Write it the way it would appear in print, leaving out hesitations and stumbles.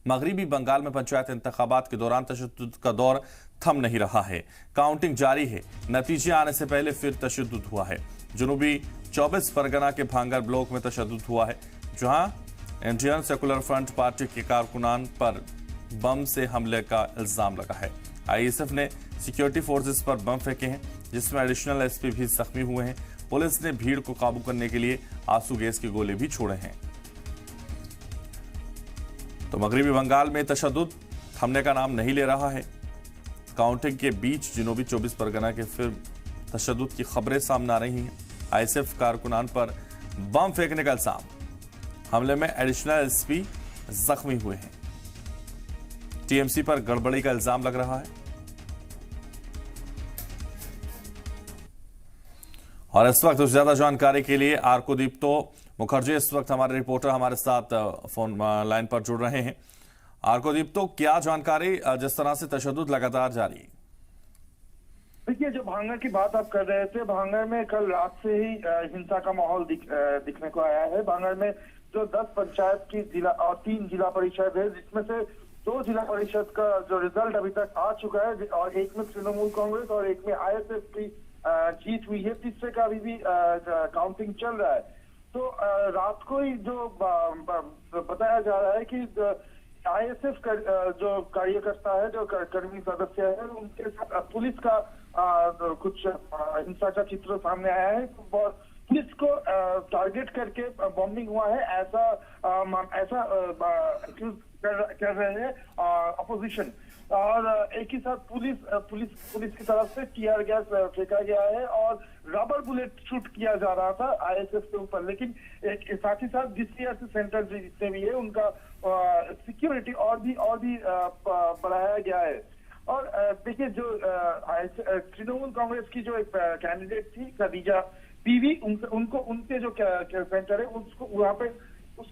मगरिबी बंगाल में पंचायत इंतखाबात के दौरान तशद्दुद का दौर थम नहीं रहा है। काउंटिंग जारी है। नतीजे आने से पहले फिर तशद्दुद हुआ है। जनूबी 24 परगना के भांगर ब्लॉक में तशद्दुद हुआ है, जहां इंडियन सेकुलर फ्रंट पार्टी के कारकुनान पर बम से हमले का इल्जाम लगा है। आईएसएफ ने सिक्योरिटी फोर्सेस पर बम फेंके हैं, जिसमें एडिशनल एसपी भी जख्मी हुए हैं। पुलिस ने भीड़ को काबू करने के लिए आंसू गैस के गोले भी छोड़े हैं। तो मगरिबी बंगाल में तशद्दुद थमने का नाम नहीं ले रहा है। काउंटिंग के बीच जनूबी 24 परगना के फिर तशद्दुद की खबरें सामने आ रही हैं। आईएसएफ कारकुनान पर बम फेंकने का इल्जाम, हमले में एडिशनल एसपी जख्मी हुए हैं। टीएमसी पर गड़बड़ी का इल्जाम लग रहा है। और इस वक्त ज्यादा जानकारी के लिए आर्कोदीप्तो मुखर्जी इस वक्त हमारे रिपोर्टर हमारे साथ फोन लाइन पर जुड़ रहे हैं। आर्कोदीप्तो, क्या जानकारी जिस तरह से तशद्दुद लगातार जारी है? देखिए, जो भांगर की बात आप कर रहे थे, भांगर में कल रात से ही हिंसा का माहौल दिखने को आया है। भांगर में जो 10 पंचायत की जिला और 3 जिला परिषद है, जिसमें से 2 जिला परिषद का जो रिजल्ट अभी तक आ चुका है और एक में तृणमूल कांग्रेस और एक में आईएसएफ की जीत हुई है। तीसरे का अभी भी काउंटिंग चल रहा है। तो रात को ही जो बताया जा रहा है कि आईएसएफ का जो कार्यकर्ता है, जो कर्मी सदस्य है, उनके साथ पुलिस का कुछ हिंसा का चित्र सामने आया है। पुलिस को टारगेट करके बॉम्बिंग हुआ है, ऐसा कर रहे हैं अपोजिशन। और एक ही साथ पुलिस की तरफ से टीयर गैस फेंका गया है और रबर बुलेट शूट किया जा रहा था आईएसएफ के ऊपर। लेकिन एक साथ ही साथ जीसीआरसी सेंटर जितने भी है, उनका सिक्योरिटी और भी बढ़ाया गया है। और देखिए, जो तृणमूल कांग्रेस की जो एक कैंडिडेट थी खदीजा पीवी, उनके जो सेंटर है, उसको वहां पे